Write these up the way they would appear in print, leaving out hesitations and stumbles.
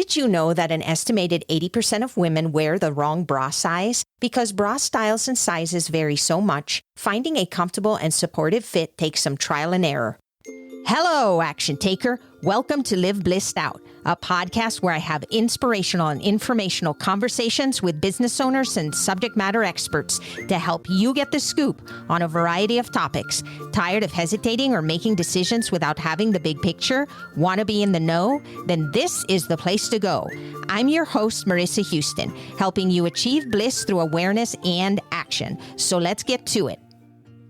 Did you know that an estimated 80% of women wear the wrong bra size? Because bra styles and sizes vary so much, finding a comfortable and supportive fit takes some trial and error. Hello, action taker. Welcome to Live Blissed Out, a podcast where I have inspirational and informational conversations with business owners and subject matter experts to help you get the scoop on a variety of topics. Tired of hesitating or making decisions without having the big picture? Want to be in the know? Then this is the place to go. I'm your host, Marissa Houston, helping you achieve bliss through awareness and action. So let's get to it.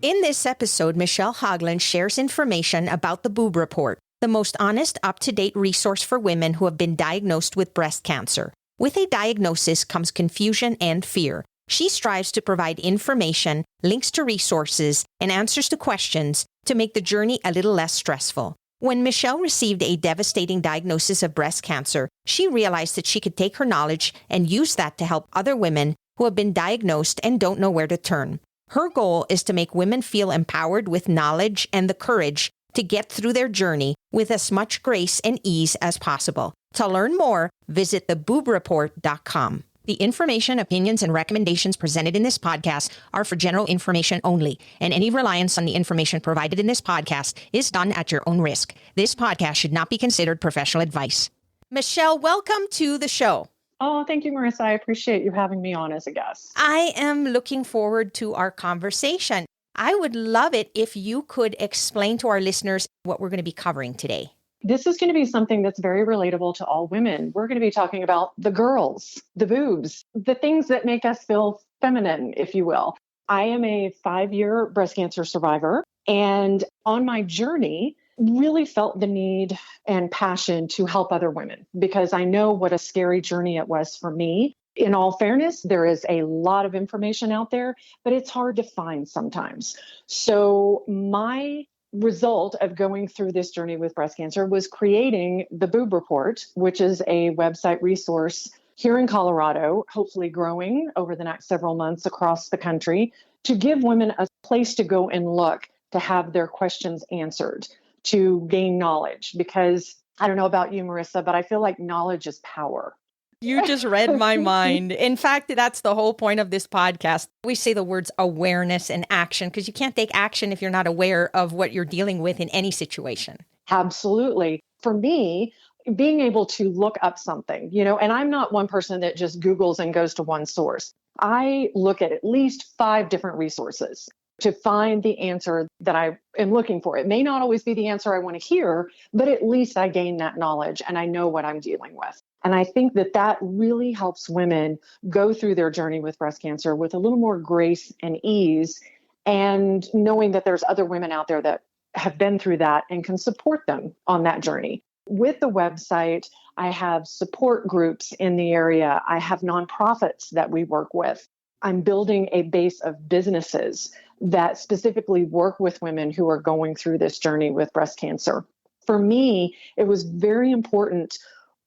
In this episode, Michelle Hoglan shares information about the BOOB Report, the most honest, up-to-date resource for women who have been diagnosed with breast cancer. With a diagnosis comes confusion and fear. She strives to provide information, links to resources, and answers to questions to make the journey a little less stressful. When Michelle received a devastating diagnosis of breast cancer, she realized that she could take her knowledge and use that to help other women who have been diagnosed and don't know where to turn. Her goal is to make women feel empowered with knowledge and the courage to get through their journey with as much grace and ease as possible. To learn more, visit theboobreport.com. The information, opinions, and recommendations presented in this podcast are for general information only, and any reliance on the information provided in this podcast is done at your own risk. This podcast should not be considered professional advice. Michelle, welcome to the show. Oh, thank you, Marissa. I appreciate you having me on as a guest. I am looking forward to our conversation. I would love it if you could explain to our listeners what we're going to be covering today. This is going to be something that's very relatable to all women. We're going to be talking about the girls, the boobs, the things that make us feel feminine, if you will. I am a 5-year breast cancer survivor, and on my journey, really felt the need and passion to help other women because I know what a scary journey it was for me. In all fairness, there is a lot of information out there, but it's hard to find sometimes. So my result of going through this journey with breast cancer was creating the BOOB Report, which is a website resource here in Colorado, hopefully growing over the next several months across the country, to give women a place to go and look to have their questions answered, to gain knowledge, because I don't know about you, Marissa, but I feel like knowledge is power. You just read my mind. In fact, that's the whole point of this podcast. We say the words awareness and action because you can't take action if you're not aware of what you're dealing with in any situation. Absolutely. For me, being able to look up something, and I'm not one person that just Googles and goes to one source. I look at least 5 different resources to find the answer that I am looking for. It may not always be the answer I want to hear, but at least I gain that knowledge and I know what I'm dealing with. And I think that really helps women go through their journey with breast cancer with a little more grace and ease, and knowing that there's other women out there that have been through that and can support them on that journey. With the website, I have support groups in the area. I have nonprofits that we work with. I'm building a base of businesses that specifically work with women who are going through this journey with breast cancer. For me, it was very important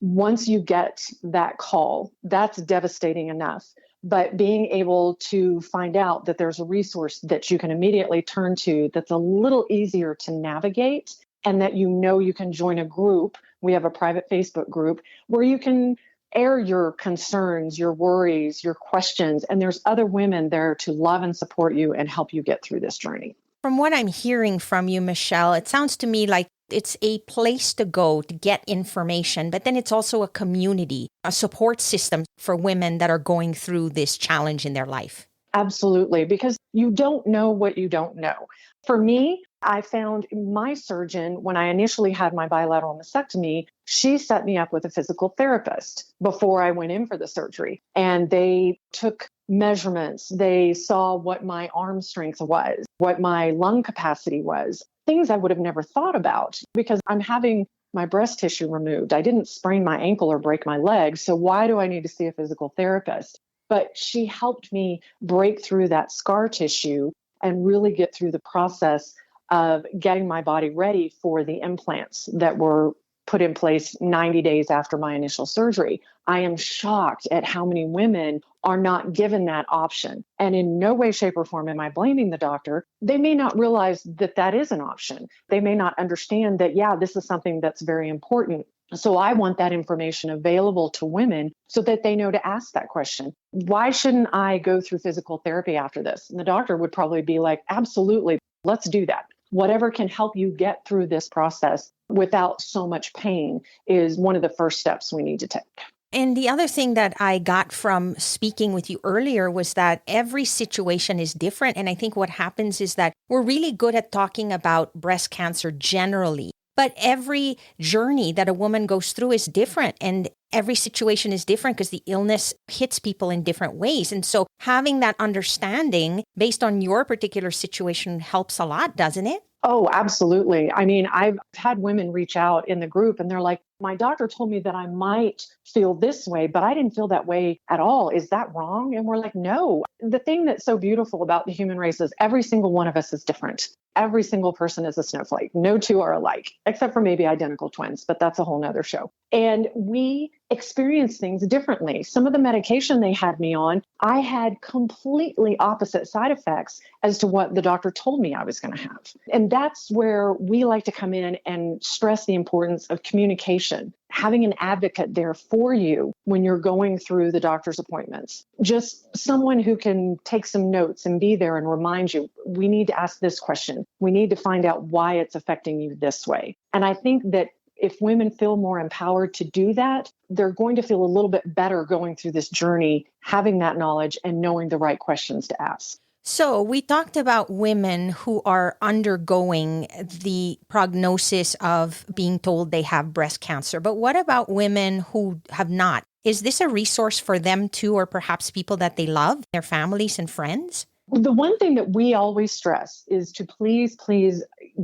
once you get that call, that's devastating enough. But being able to find out that there's a resource that you can immediately turn to that's a little easier to navigate, and that you can join a group. We have a private Facebook group where you can air your concerns, your worries, your questions, and there's other women there to love and support you and help you get through this journey. From what I'm hearing from you, Michelle, it sounds to me like it's a place to go to get information, but then it's also a community, a support system for women that are going through this challenge in their life. Absolutely, because you don't know what you don't know. For me, I found my surgeon, when I initially had my bilateral mastectomy, she set me up with a physical therapist before I went in for the surgery. And they took measurements. They saw what my arm strength was, what my lung capacity was, things I would have never thought about because I'm having my breast tissue removed. I didn't sprain my ankle or break my leg. So why do I need to see a physical therapist? But she helped me break through that scar tissue and really get through the process of getting my body ready for the implants that were put in place 90 days after my initial surgery. I am shocked at how many women are not given that option. And in no way, shape, or form am I blaming the doctor. They may not realize that that is an option. They may not understand that, this is something that's very important. So I want that information available to women so that they know to ask that question. Why shouldn't I go through physical therapy after this? And the doctor would probably be like, absolutely, let's do that. Whatever can help you get through this process without so much pain is one of the first steps we need to take. And the other thing that I got from speaking with you earlier was that every situation is different. And I think what happens is that we're really good at talking about breast cancer generally, but every journey that a woman goes through is different. And every situation is different because the illness hits people in different ways. And so having that understanding based on your particular situation helps a lot, doesn't it? Oh, absolutely. I mean, I've had women reach out in the group and they're like, my doctor told me that I might feel this way, but I didn't feel that way at all. Is that wrong? And we're like, no. The thing that's so beautiful about the human race is every single one of us is different. Every single person is a snowflake. No two are alike, except for maybe identical twins, but that's a whole nother show. And we experience things differently. Some of the medication they had me on, I had completely opposite side effects as to what the doctor told me I was going to have. And that's where we like to come in and stress the importance of communication, having an advocate there for you when you're going through the doctor's appointments. Just someone who can take some notes and be there and remind you, we need to ask this question. We need to find out why it's affecting you this way. And I think that if women feel more empowered to do that, they're going to feel a little bit better going through this journey, having that knowledge and knowing the right questions to ask. So we talked about women who are undergoing the prognosis of being told they have breast cancer. But what about women who have not? Is this a resource for them too, or perhaps people that they love, their families and friends? The one thing that we always stress is to please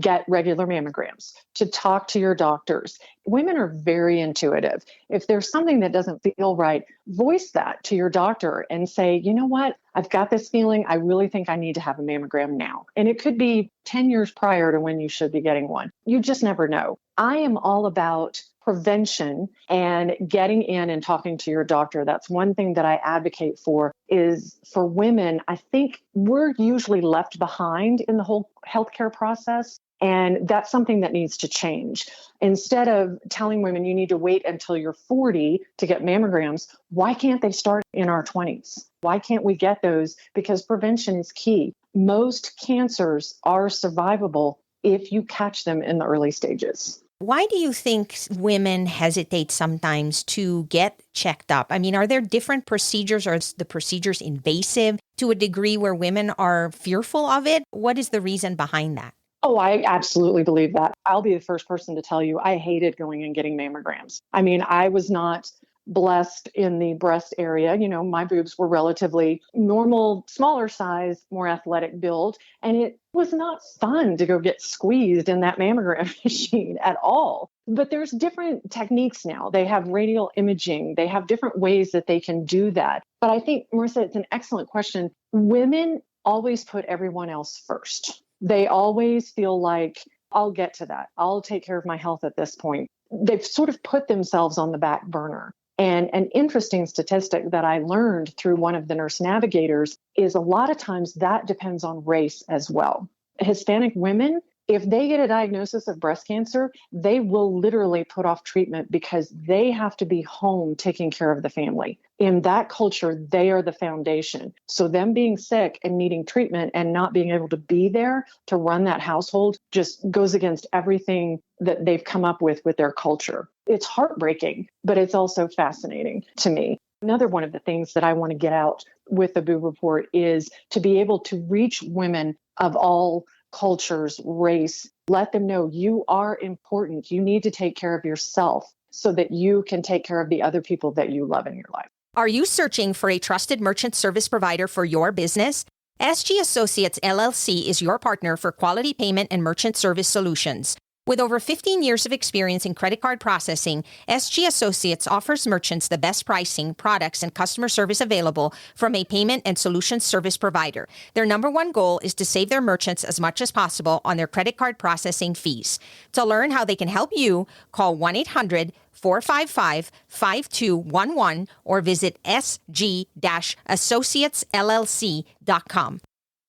get regular mammograms, to talk to your doctors. Women are very intuitive. If there's something that doesn't feel right, voice that to your doctor and say, you know what, I've got this feeling. I really think I need to have a mammogram now. And it could be 10 years prior to when you should be getting one. You just never know. I am all about prevention and getting in and talking to your doctor. That's one thing that I advocate for is for women. I think we're usually left behind in the whole healthcare process. And that's something that needs to change. Instead of telling women you need to wait until you're 40 to get mammograms, why can't they start in our 20s? Why can't we get those? Because prevention is key. Most cancers are survivable if you catch them in the early stages. Why do you think women hesitate sometimes to get checked up? I mean, are there different procedures? Are the procedures invasive to a degree where women are fearful of it? What is the reason behind that? Oh, I absolutely believe that. I'll be the first person to tell you I hated going and getting mammograms. I mean, I was not blessed in the breast area. You know, my boobs were relatively normal, smaller size, more athletic build. And it was not fun to go get squeezed in that mammogram machine at all. But there's different techniques now. They have radial imaging. They have different ways that they can do that. But I think, Marissa, it's an excellent question. Women always put everyone else first. They always feel like, I'll get to that. I'll take care of my health at this point. They've sort of put themselves on the back burner. And an interesting statistic that I learned through one of the nurse navigators is a lot of times that depends on race as well. Hispanic women, if they get a diagnosis of breast cancer, they will literally put off treatment because they have to be home taking care of the family. In that culture, they are the foundation. So them being sick and needing treatment and not being able to be there to run that household just goes against everything that they've come up with their culture. It's heartbreaking, but it's also fascinating to me. Another one of the things that I want to get out with the BOOB Report is to be able to reach women of all cultures, race, let them know you are important. You need to take care of yourself so that you can take care of the other people that you love in your life. Are you searching for a trusted merchant service provider for your business? SG Associates LLC is your partner for quality payment and merchant service solutions. With over 15 years of experience in credit card processing, SG Associates offers merchants the best pricing, products, and customer service available from a payment and solutions service provider. Their number one goal is to save their merchants as much as possible on their credit card processing fees. To learn how they can help you, call 1-800-455-5211 or visit sg-associatesllc.com.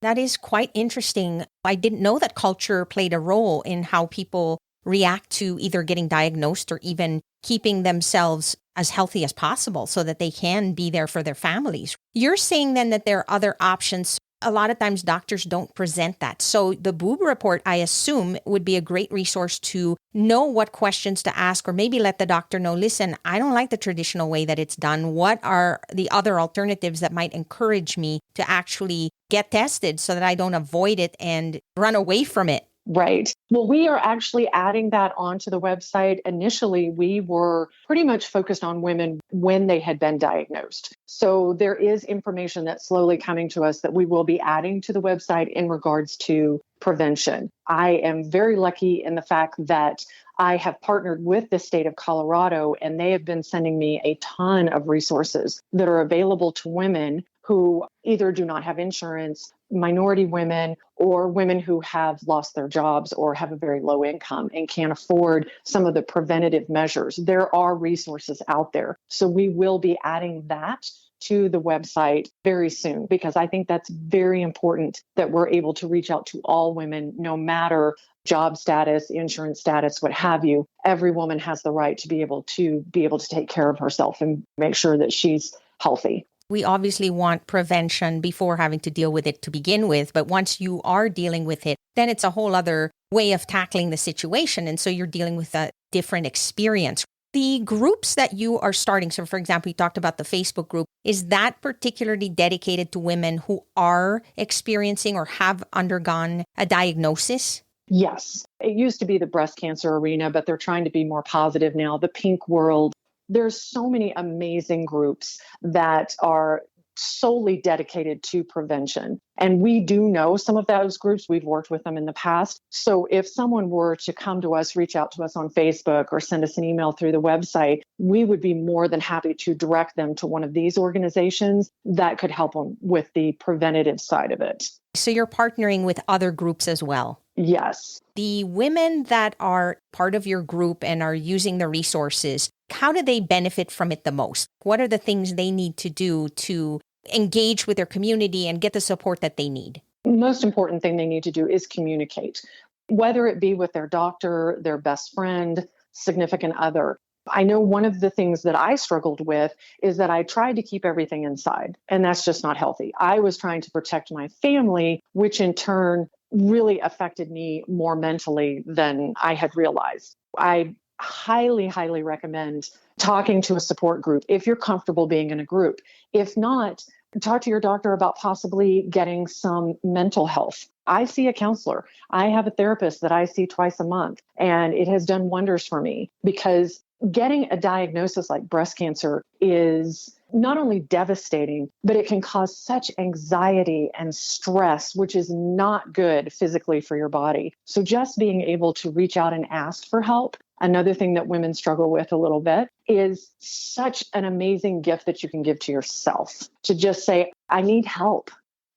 That is quite interesting. I didn't know that culture played a role in how people react to either getting diagnosed or even keeping themselves as healthy as possible so that they can be there for their families. You're saying then that there are other options. A lot of times doctors don't present that. So the BOOB report, I assume, would be a great resource to know what questions to ask, or maybe let the doctor know, listen, I don't like the traditional way that it's done. What are the other alternatives that might encourage me to actually get tested so that I don't avoid it and run away from it? Right. Well, we are actually adding that onto the website. Initially, we were pretty much focused on women when they had been diagnosed. So there is information that's slowly coming to us that we will be adding to the website in regards to prevention. I am very lucky in the fact that I have partnered with the state of Colorado, and they have been sending me a ton of resources that are available to women who either do not have insurance, minority women, or women who have lost their jobs or have a very low income and can't afford some of the preventative measures. There are resources out there. So we will be adding that to the website very soon, because I think that's very important that we're able to reach out to all women, no matter job status, insurance status, what have you. Every woman has the right to be able to take care of herself and make sure that she's healthy. We obviously want prevention before having to deal with it to begin with. But once you are dealing with it, then it's a whole other way of tackling the situation. And so you're dealing with a different experience. The groups that you are starting, so for example, you talked about the Facebook group, is that particularly dedicated to women who are experiencing or have undergone a diagnosis? Yes. It used to be the breast cancer arena, but they're trying to be more positive now. The pink world. There's so many amazing groups that are solely dedicated to prevention. And we do know some of those groups. We've worked with them in the past. So if someone were to come to us, reach out to us on Facebook or send us an email through the website, we would be more than happy to direct them to one of these organizations that could help them with the preventative side of it. So you're partnering with other groups as well? Yes. The women that are part of your group and are using the resources, how do they benefit from it the most? What are the things they need to do to engage with their community and get the support that they need? The most important thing they need to do is communicate, whether it be with their doctor, their best friend, significant other. I know one of the things that I struggled with is that I tried to keep everything inside, and that's just not healthy. I was trying to protect my family, which in turn really affected me more mentally than I had realized. I highly, highly recommend talking to a support group if you're comfortable being in a group. If not, talk to your doctor about possibly getting some mental health. I see a counselor. I have a therapist that I see twice a month, and it has done wonders for me, because getting a diagnosis like breast cancer is not only devastating, but it can cause such anxiety and stress, which is not good physically for your body. So just being able to reach out and ask for help, another thing that women struggle with a little bit, is such an amazing gift that you can give to yourself, to just say, I need help.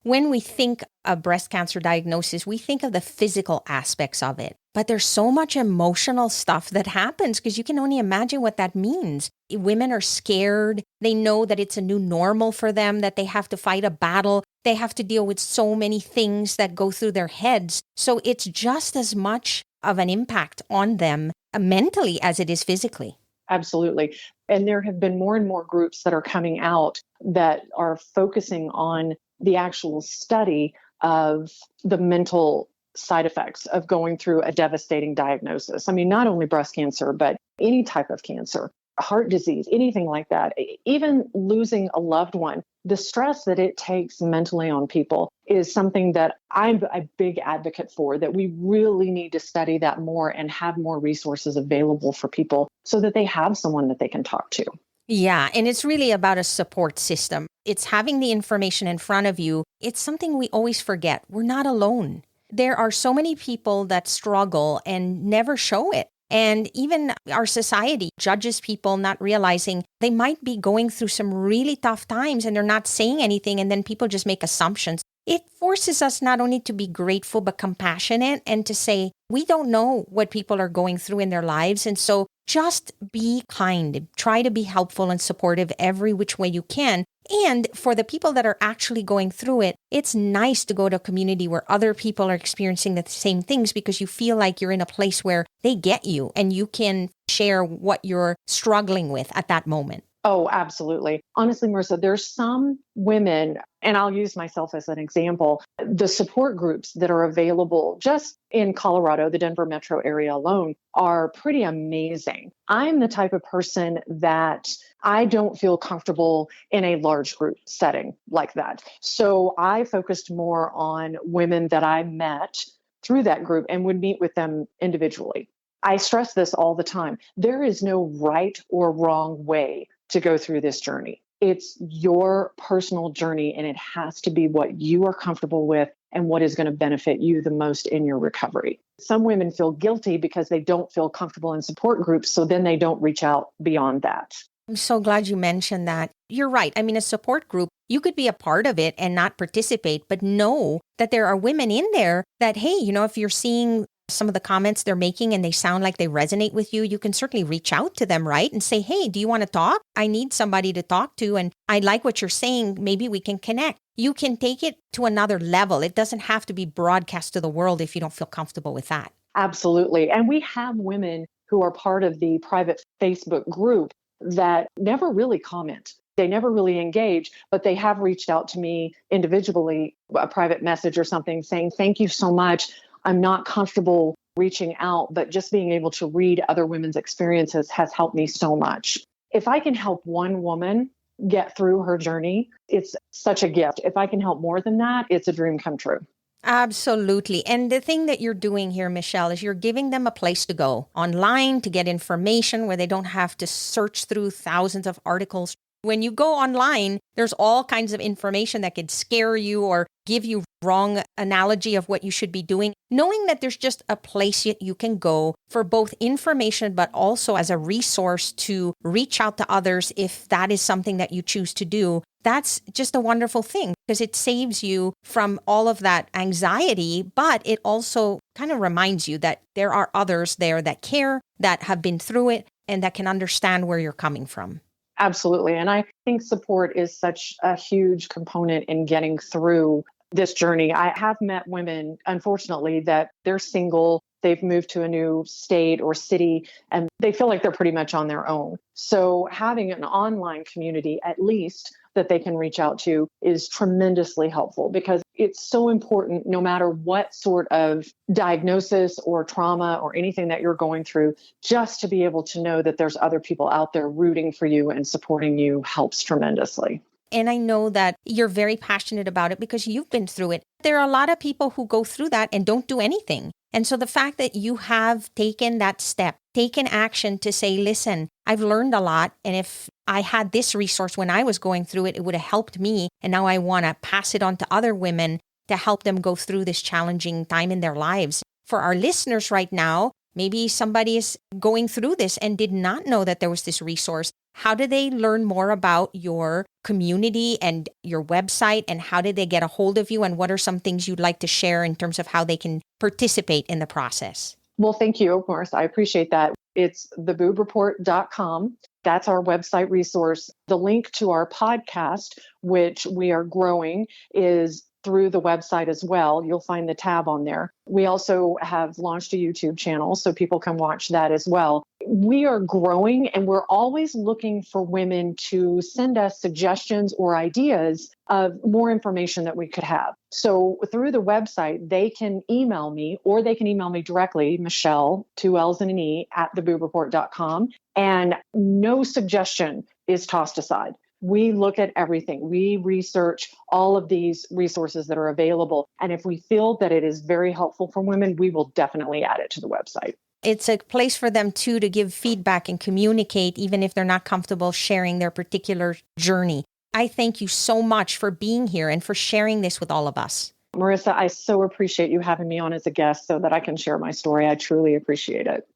When we think of breast cancer diagnosis, we think of the physical aspects of it. But there's so much emotional stuff that happens, because you can only imagine what that means. Women are scared. They know that it's a new normal for them, that they have to fight a battle. They have to deal with so many things that go through their heads. So it's just as much of an impact on them mentally as it is physically. Absolutely. And there have been more and more groups that are coming out that are focusing on the actual study of the mental side effects of going through a devastating diagnosis. I mean, not only breast cancer, but any type of cancer, heart disease, anything like that, even losing a loved one. The stress that it takes mentally on people is something that I'm a big advocate for, that we really need to study that more and have more resources available for people so that they have someone that they can talk to. Yeah, and it's really about a support system. It's having the information in front of you. It's something we always forget. We're not alone. There are so many people that struggle and never show it. And even our society judges people not realizing they might be going through some really tough times and they're not saying anything, and then people just make assumptions. It forces us not only to be grateful but compassionate, and to say, we don't know what people are going through in their lives. And so just be kind. Try to be helpful and supportive every which way you can. And for the people that are actually going through it, it's nice to go to a community where other people are experiencing the same things because you feel like you're in a place where they get you and you can share what you're struggling with at that moment. Oh, absolutely. Honestly, Marissa, there's some women, and I'll use myself as an example, the support groups that are available just in Colorado, the Denver metro area alone, are pretty amazing. I'm the type of person that I don't feel comfortable in a large group setting like that. So I focused more on women that I met through that group and would meet with them individually. I stress this all the time. There is no right or wrong way to go through this journey. It's your personal journey, and it has to be what you are comfortable with and what is going to benefit you the most in your recovery. Some women feel guilty because they don't feel comfortable in support groups, so then they don't reach out beyond that. I'm so glad you mentioned that. You're right. I mean, a support group, you could be a part of it and not participate, but know that there are women in there that, hey, if you're seeing some of the comments they're making and they sound like they resonate with you, you can certainly reach out to them, right? And say, hey, do you want to talk? I need somebody to talk to, and I like what you're saying. Maybe we can connect. You can take it to another level. It doesn't have to be broadcast to the world if you don't feel comfortable with that. Absolutely. And we have women who are part of the private Facebook group that never really comment. They never really engage, but they have reached out to me individually, a private message or something saying, thank you so much. I'm not comfortable reaching out, but just being able to read other women's experiences has helped me so much. If I can help one woman get through her journey, it's such a gift. If I can help more than that, it's a dream come true. Absolutely. And the thing that you're doing here, Michelle, is you're giving them a place to go online to get information where they don't have to search through thousands of articles. When you go online, there's all kinds of information that could scare you or give you wrong analogy of what you should be doing. Knowing that there's just a place you can go for both information, but also as a resource to reach out to others if that is something that you choose to do. That's just a wonderful thing because it saves you from all of that anxiety, but it also kind of reminds you that there are others there that care, that have been through it, and that can understand where you're coming from. Absolutely. And I think support is such a huge component in getting through this journey. I have met women, unfortunately, that they're single, they've moved to a new state or city, and they feel like they're pretty much on their own. So having an online community, at least, that they can reach out to is tremendously helpful because it's so important no matter what sort of diagnosis or trauma or anything that you're going through, just to be able to know that there's other people out there rooting for you and supporting you helps tremendously. And I know that you're very passionate about it because you've been through it. There are a lot of people who go through that and don't do anything. And so the fact that you have taken that step, taken action to say, listen, I've learned a lot. And if I had this resource when I was going through it, it would have helped me. And now I want to pass it on to other women to help them go through this challenging time in their lives. For our listeners right now, maybe somebody is going through this and did not know that there was this resource. How do they learn more about your community and your website, and how did they get a hold of you? And what are some things you'd like to share in terms of how they can participate in the process? Well, thank you, of course. I appreciate that. It's theboobreport.com. That's our website resource. The link to our podcast, which we are growing, is through the website as well. You'll find the tab on there. We also have launched a YouTube channel so people can watch that as well. We are growing and we're always looking for women to send us suggestions or ideas of more information that we could have. So through the website, they can email me or they can email me directly, Michelle, 2 L's and an E, at theboobreport.com. And no suggestion is tossed aside. We look at everything. We research all of these resources that are available. And if we feel that it is very helpful for women, we will definitely add it to the website. It's a place for them too to give feedback and communicate, even if they're not comfortable sharing their particular journey. I thank you so much for being here and for sharing this with all of us. Marissa, I so appreciate you having me on as a guest so that I can share my story. I truly appreciate it.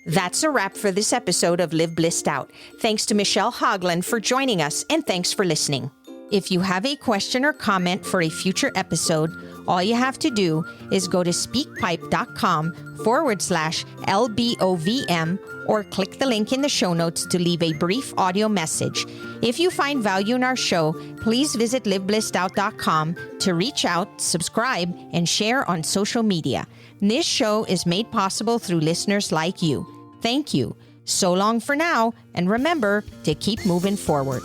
That's a wrap for this episode of Live Blissed Out. Thanks to Michelle Hoglan for joining us, and thanks for listening. If you have a question or comment for a future episode, all you have to do is go to speakpipe.com/LBOVM or click the link in the show notes to leave a brief audio message. If you find value in our show, please visit liveblissedout.com to reach out, subscribe, and share on social media. This show is made possible through listeners like you. Thank you. So long for now, and remember to keep moving forward.